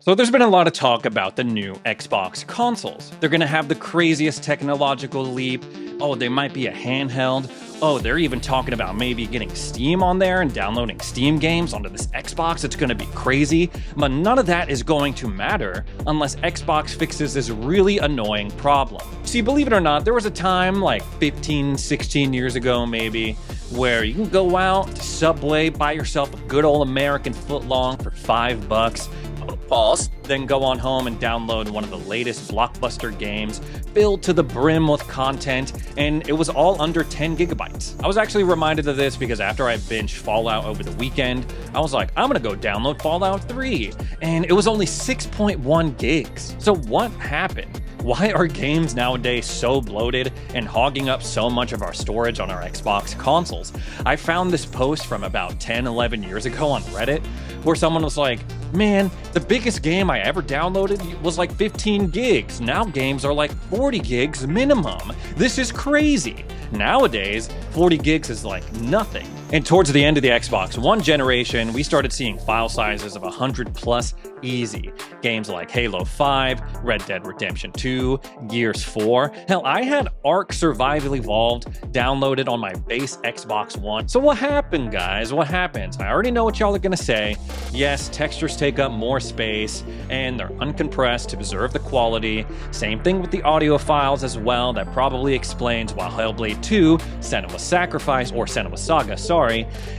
So there's been a lot of talk about the new Xbox consoles. They're gonna have the craziest technological leap. Oh, they might be a handheld. Oh, they're even talking about maybe getting Steam on there and downloading Steam games onto this Xbox. It's gonna be crazy. But none of that is going to matter unless Xbox fixes this really annoying problem. See, believe it or not, there was a time like 15, 16 years ago maybe, where you can go out to Subway, buy yourself a good old American footlong for $5. Pause. Then go on home and download one of the latest blockbuster games, filled to the brim with content, and it was all under 10 gigabytes. I was actually reminded of this because after I binged Fallout over the weekend, I was like, I'm gonna go download Fallout 3, and it was only 6.1 gigs. So what happened? Why are games nowadays so bloated and hogging up so much of our storage on our Xbox consoles? I found this post from about 10, 11 years ago on Reddit where someone was like, man, the biggest game I ever downloaded was like 15 gigs. Now games are like 40 gigs minimum. This is crazy. Nowadays, 40 gigs is like nothing. And towards the end of the Xbox One generation, we started seeing file sizes of 100 plus easy. Games like Halo 5, Red Dead Redemption 2, Gears 4. Hell, I had Ark Survival Evolved downloaded on my base Xbox One. So what happened, guys? What happens? I already know what y'all are gonna say. Yes, textures take up more space, and they're uncompressed to preserve the quality. Same thing with the audio files as well. That probably explains why Hellblade 2, Senua's Sacrifice, or Senua's Saga,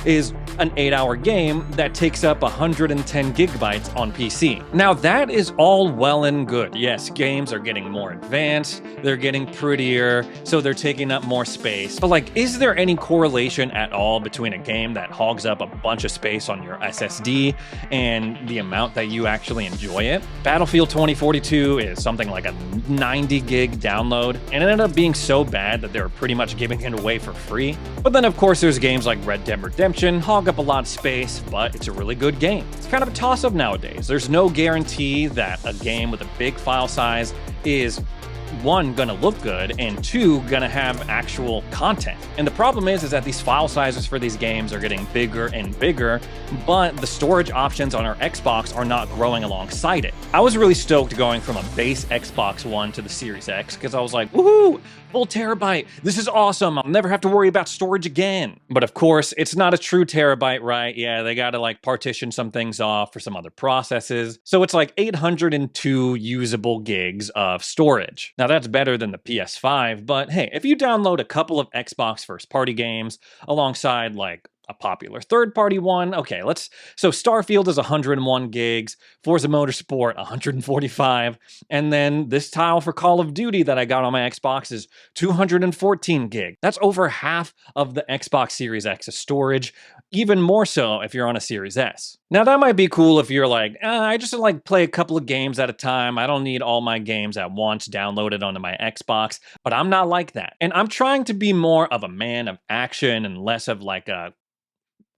is an 8-hour game that takes up 110 gigabytes on PC. Now that is all well and good. Yes, games are getting more advanced, they're getting prettier, so they're taking up more space. But like, is there any correlation at all between a game that hogs up a bunch of space on your SSD and the amount that you actually enjoy it? Battlefield 2042 is something like a 90 gig download, and it ended up being so bad that they were pretty much giving it away for free. But then of course there's games like Red Dead Redemption, hog up a lot of space, but it's a really good game. It's kind of a toss-up nowadays. There's no guarantee that a game with a big file size is one, gonna look good, and two, gonna have actual content. And the problem is that these file sizes for these games are getting bigger and bigger, but the storage options on our Xbox are not growing alongside it. I was really stoked going from a base Xbox One to the Series X because I was like, woohoo, full terabyte, this is awesome, I'll never have to worry about storage again. But of course, it's not a true terabyte, right? Yeah, they gotta like partition some things off for some other processes. So it's like 802 usable gigs of storage. Now that's better than the PS5, but hey, if you download a couple of Xbox first-party games alongside like a popular third-party one, okay, so Starfield is 101 gigs, Forza Motorsport 145, and then this tile for Call of Duty that I got on my Xbox is 214 gig. That's over half of the Xbox Series X's storage, even more so if you're on a Series S. Now that might be cool if you're like, I just like play a couple of games at a time, I don't need all my games at once downloaded onto my Xbox, but I'm not like that. And I'm trying to be more of a man of action and less of like a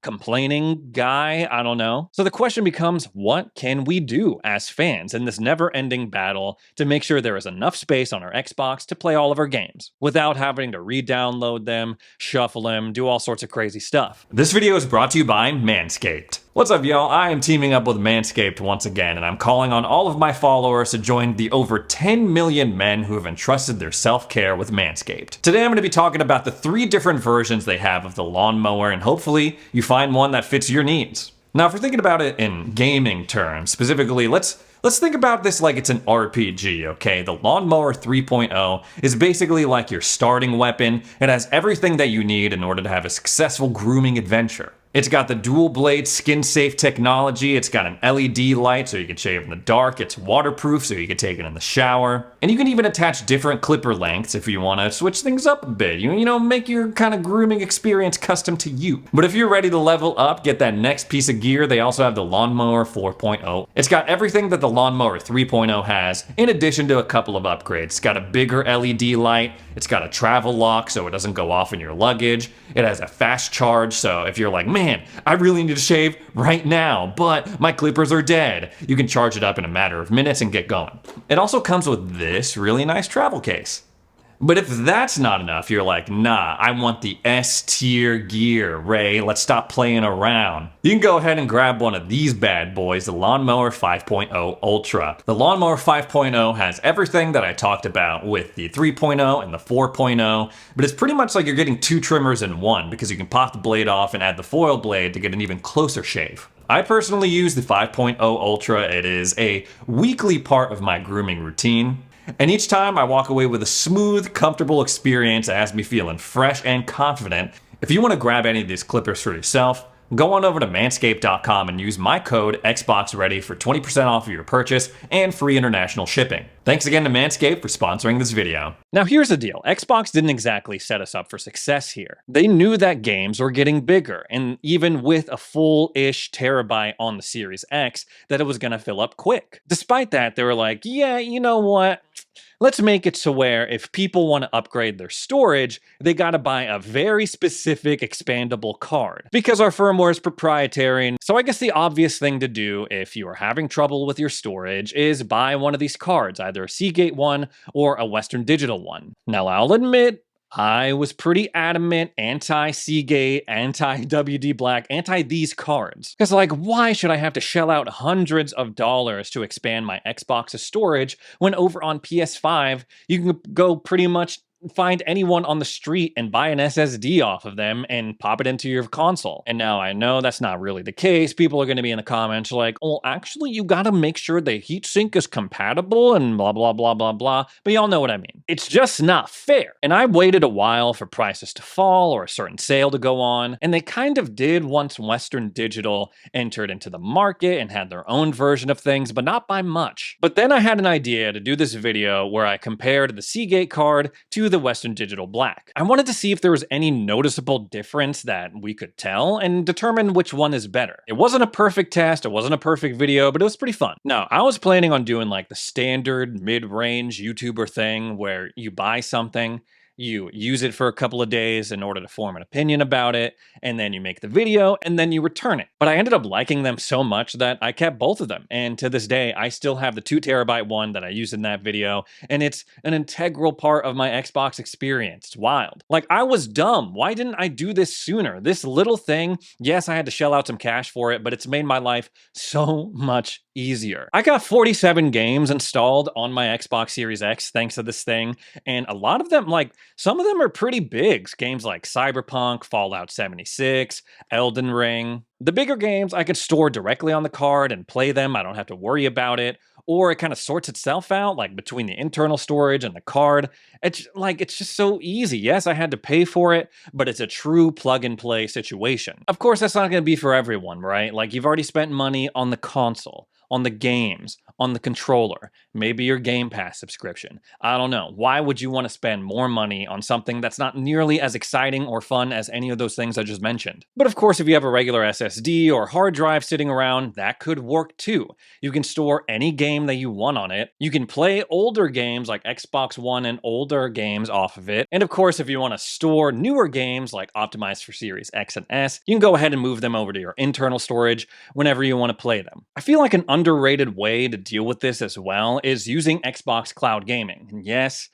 complaining guy, I don't know. So the question becomes, what can we do as fans in this never-ending battle to make sure there is enough space on our Xbox to play all of our games without having to re-download them, shuffle them, do all sorts of crazy stuff? This video is brought to you by Manscaped. What's up, y'all? I am teaming up with Manscaped once again, and I'm calling on all of my followers to join the over 10 million men who have entrusted their self-care with Manscaped. Today I'm going to be talking about the 3 different versions they have of the lawnmower, and hopefully you find one that fits your needs. Now, if we're thinking about it in gaming terms, specifically, let's think about this like it's an RPG, okay? The Lawnmower 3.0 is basically like your starting weapon. It has everything that you need in order to have a successful grooming adventure. It's got the dual blade skin safe technology, it's got an LED light so you can shave in the dark, it's waterproof so you can take it in the shower, and you can even attach different clipper lengths if you want to switch things up a bit, you know, make your kind of grooming experience custom to you. But if you're ready to level up, get that next piece of gear, they also have the Lawnmower 4.0. It's got everything that the Lawnmower 3.0 has, in addition to a couple of upgrades. It's got a bigger LED light, it's got a travel lock so it doesn't go off in your luggage, it has a fast charge so if you're like, man, I really need to shave right now, but my clippers are dead, you can charge it up in a matter of minutes and get going. It also comes with this really nice travel case. But if that's not enough, you're like, nah, I want the S tier gear, Ray. Let's stop playing around. You can go ahead and grab one of these bad boys, the Lawnmower 5.0 Ultra. The Lawnmower 5.0 has everything that I talked about with the 3.0 and the 4.0, but it's pretty much like you're getting two trimmers in one because you can pop the blade off and add the foil blade to get an even closer shave. I personally use the 5.0 Ultra. It is a weekly part of my grooming routine. And each time I walk away with a smooth, comfortable experience that has me feeling fresh and confident. If you want to grab any of these clippers for yourself, go on over to manscaped.com and use my code XboxReady for 20% off of your purchase and free international shipping. Thanks again to Manscaped for sponsoring this video. Now here's the deal, Xbox didn't exactly set us up for success here. They knew that games were getting bigger, and even with a full-ish terabyte on the Series X, that it was gonna fill up quick. Despite that, they were like, yeah, you know what? Let's make it to where if people want to upgrade their storage, they gotta buy a very specific expandable card. Because our firmware is proprietary, so I guess the obvious thing to do if you are having trouble with your storage is buy one of these cards, either a Seagate one or a Western Digital one. Now I'll admit, I was pretty adamant anti-Seagate, anti-WD Black, anti these cards. Because like, why should I have to shell out hundreds of dollars to expand my Xbox's storage when over on PS5, you can go pretty much find anyone on the street and buy an SSD off of them and pop it into your console. And now I know that's not really the case. People are going to be in the comments like, well, actually, you got to make sure the heatsink is compatible and blah, blah, blah, blah, blah. But y'all know what I mean. It's just not fair. And I waited a while for prices to fall or a certain sale to go on. And they kind of did once Western Digital entered into the market and had their own version of things, but not by much. But then I had an idea to do this video where I compared the Seagate card to the Western Digital Black. I wanted to see if there was any noticeable difference that we could tell and determine which one is better. It wasn't a perfect test, it wasn't a perfect video, but it was pretty fun. Now, I was planning on doing like the standard mid-range YouTuber thing where you buy something, you use it for a couple of days in order to form an opinion about it, and then you make the video, and then you return it. But I ended up liking them so much that I kept both of them, and to this day, I still have the 2 terabyte one that I used in that video, and it's an integral part of my Xbox experience. It's wild. Like, I was dumb. Why didn't I do this sooner? This little thing, yes, I had to shell out some cash for it, but it's made my life so much easier. I got 47 games installed on my Xbox Series X thanks to this thing, and a lot of them, like, some of them are pretty big. Games like Cyberpunk, Fallout 76, Elden Ring. The bigger games I could store directly on the card and play them. I don't have to worry about it. Or it kind of sorts itself out, like between the internal storage and the card. It's just so easy. Yes, I had to pay for it, but it's a true plug-and-play situation. Of course, that's not going to be for everyone, right? Like, you've already spent money on the console, on the games, on the controller, maybe your Game Pass subscription. I don't know. Why would you want to spend more money on something that's not nearly as exciting or fun as any of those things I just mentioned? But of course, if you have a regular SSD or hard drive sitting around, that could work too. You can store any game that you want on it. You can play older games like Xbox One and older games off of it. And of course, if you want to store newer games like optimized for Series X and S, you can go ahead and move them over to your internal storage whenever you want to play them. I feel like an underrated way to deal with this as well is using Xbox Cloud Gaming. And yes,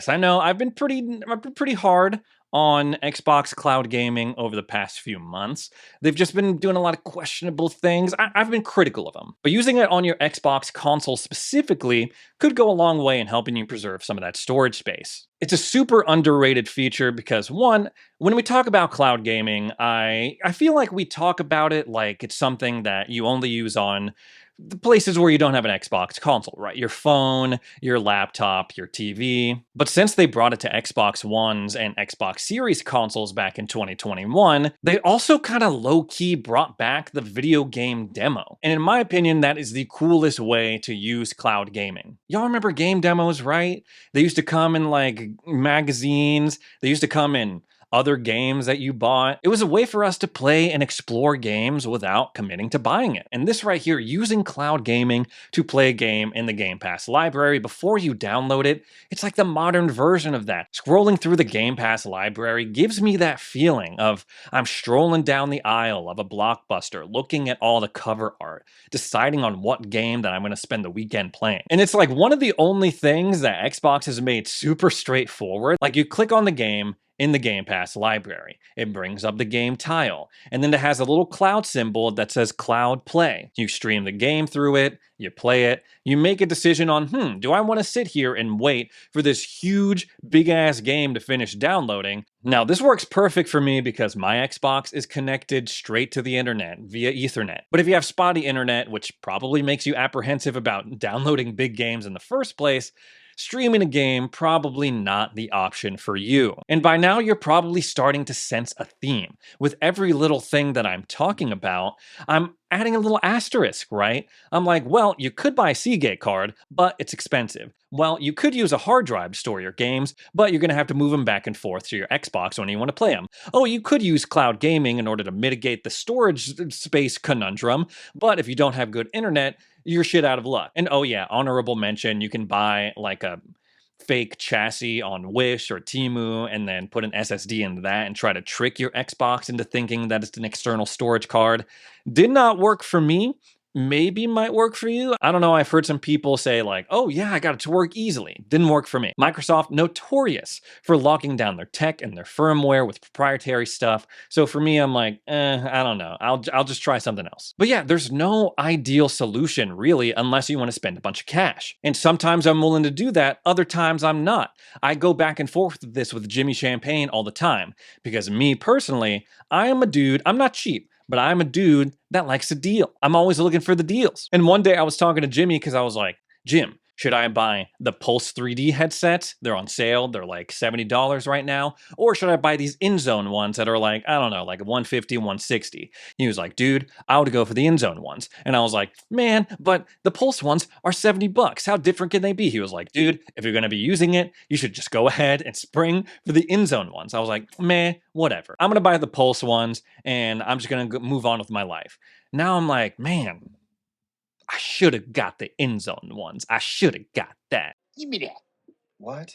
I know I've been pretty hard on Xbox Cloud Gaming over the past few months. They've just been doing a lot of questionable things. I've been critical of them. But using it on your Xbox console specifically could go a long way in helping you preserve some of that storage space. It's a super underrated feature because, one, when we talk about cloud gaming, I feel like we talk about it like it's something that you only use on the places where you don't have an Xbox console, right? Your phone, your laptop, your TV. But since they brought it to Xbox Ones and Xbox Series consoles back in 2021, they also kind of low-key brought back the video game demo. And in my opinion, that is the coolest way to use cloud gaming. Y'all remember game demos, right? They used to come in like magazines. They used to come in other games that you bought. It was a way for us to play and explore games without committing to buying it. And this right here, using cloud gaming to play a game in the Game Pass library before you download it, it's like the modern version of that. Scrolling through the Game Pass library gives me that feeling of I'm strolling down the aisle of a Blockbuster, looking at all the cover art, deciding on what game that I'm going to spend the weekend playing. And it's like one of the only things that Xbox has made super straightforward. Like you click on the game in the Game Pass library. It brings up the game tile, and then it has a little cloud symbol that says Cloud Play. You stream the game through it, you play it, you make a decision on, do I want to sit here and wait for this huge, big-ass game to finish downloading? Now, this works perfect for me because my Xbox is connected straight to the internet via Ethernet. But if you have spotty internet, which probably makes you apprehensive about downloading big games in the first place, streaming a game probably not the option for you. And by now you're probably starting to sense a theme. With every little thing that I'm talking about, I'm adding a little asterisk, right? I'm like, well, you could buy a Seagate card, but it's expensive. Well, you could use a hard drive to store your games, but you're going to have to move them back and forth to your Xbox when you want to play them. Oh, you could use cloud gaming in order to mitigate the storage space conundrum, but if you don't have good internet, you're shit out of luck. And oh yeah, honorable mention, you can buy like a fake chassis on Wish or Temu and then put an SSD into that and try to trick your Xbox into thinking that it's an external storage card. Did not work for me. Maybe might work for you. I don't know. I've heard some people say like, oh yeah, I got it to work easily. Didn't work for me. Microsoft, notorious for locking down their tech and their firmware with proprietary stuff. So for me, I'm like, I don't know. I'll just try something else. But yeah, there's no ideal solution really unless you want to spend a bunch of cash. And sometimes I'm willing to do that. Other times I'm not. I go back and forth with this with Jimmy Champagne all the time because me personally, I am a dude, I'm not cheap, but I'm a dude that likes a deal. I'm always looking for the deals. And one day I was talking to Jimmy because I was like, Jim, should I buy the Pulse 3D headsets? They're on sale. They're like $70 right now. Or should I buy these InZone ones that are like, I don't know, like 150, 160? He was like, dude, I would go for the InZone ones. And I was like, man, but the Pulse ones are $70. How different can they be? He was like, dude, if you're going to be using it, you should just go ahead and spring for the InZone ones. I was like, meh, whatever. I'm going to buy the Pulse ones and I'm just going to move on with my life. Now I'm like, man, I should have got the InZone ones. I should have got that. Give me that. What?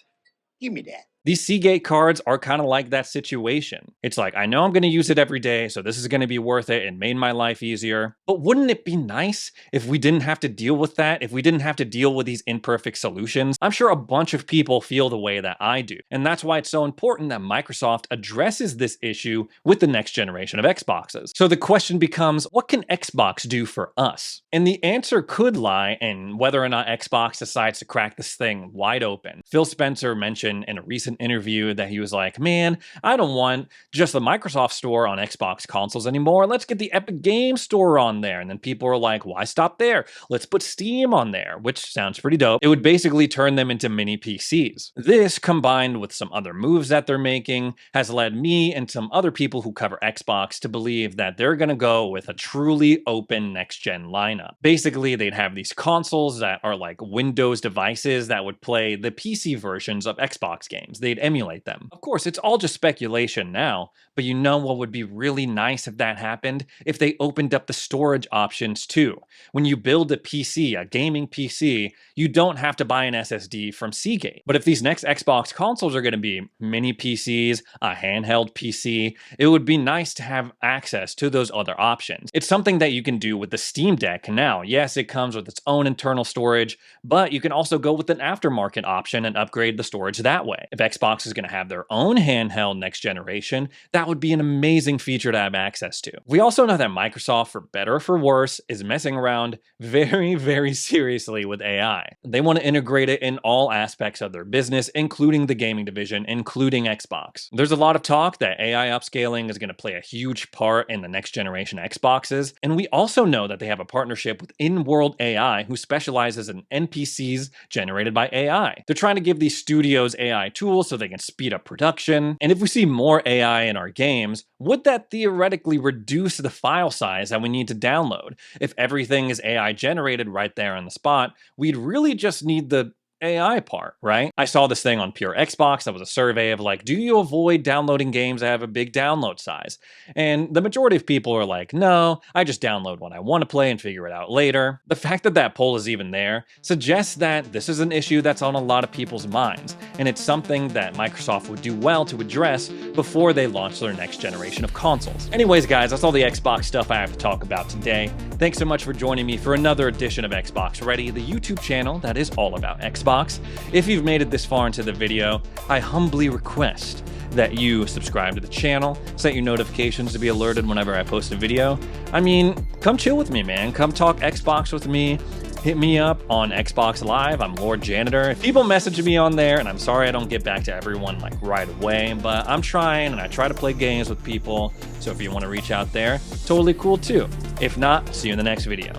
Give me that. These Seagate cards are kind of like that situation. It's like, I know I'm going to use it every day, so this is going to be worth it. It made my life easier. But wouldn't it be nice if we didn't have to deal with that? If we didn't have to deal with these imperfect solutions? I'm sure a bunch of people feel the way that I do. And that's why it's so important that Microsoft addresses this issue with the next generation of Xboxes. So the question becomes, what can Xbox do for us? And the answer could lie in whether or not Xbox decides to crack this thing wide open. Phil Spencer mentioned in a recent interview that he was like, man, I don't want just the Microsoft Store on Xbox consoles anymore. Let's get the Epic Games Store on there. And then people are like, why stop there? Let's put Steam on there, which sounds pretty dope. It would basically turn them into mini PCs. This, combined with some other moves that they're making, has led me and some other people who cover Xbox to believe that they're going to go with a truly open next-gen lineup. Basically, they'd have these consoles that are like Windows devices that would play the PC versions of Xbox games. They'd emulate them. Of course, it's all just speculation now, but you know what would be really nice if that happened? If they opened up the storage options too. When you build a PC, a gaming PC, you don't have to buy an SSD from Seagate. But if these next Xbox consoles are going to be mini PCs, a handheld PC, it would be nice to have access to those other options. It's something that you can do with the Steam Deck now. Yes, it comes with its own internal storage, but you can also go with an aftermarket option and upgrade the storage that way. If Xbox is going to have their own handheld next generation, that would be an amazing feature to have access to. We also know that Microsoft, for better or for worse, is messing around very, very seriously with AI. They want to integrate it in all aspects of their business, including the gaming division, including Xbox. There's a lot of talk that AI upscaling is going to play a huge part in the next generation Xboxes, and we also know that they have a partnership with In-World AI, who specializes in NPCs generated by AI. They're trying to give these studios AI tools so they can speed up production. And if we see more AI in our games, would that theoretically reduce the file size that we need to download? If everything is AI generated right there on the spot, we'd really just need the AI part, right? I saw this thing on Pure Xbox that was a survey of like, do you avoid downloading games that have a big download size? And the majority of people are like, no, I just download what I want to play and figure it out later. The fact that that poll is even there suggests that this is an issue that's on a lot of people's minds, and it's something that Microsoft would do well to address before they launch their next generation of consoles. Anyways, guys, that's all the Xbox stuff I have to talk about today. Thanks so much for joining me for another edition of Xbox Ready, the YouTube channel that is all about Xbox. If you've made it this far into the video, I humbly request that you subscribe to the channel, set your notifications to be alerted whenever I post a video. I mean, come chill with me, man. Come talk Xbox with me. Hit me up on Xbox Live. I'm Lord Janitor. People message me on there, and I'm sorry I don't get back to everyone like right away, but I'm trying, and I try to play games with people. So if you want to reach out there, totally cool too. If not, see you in the next video.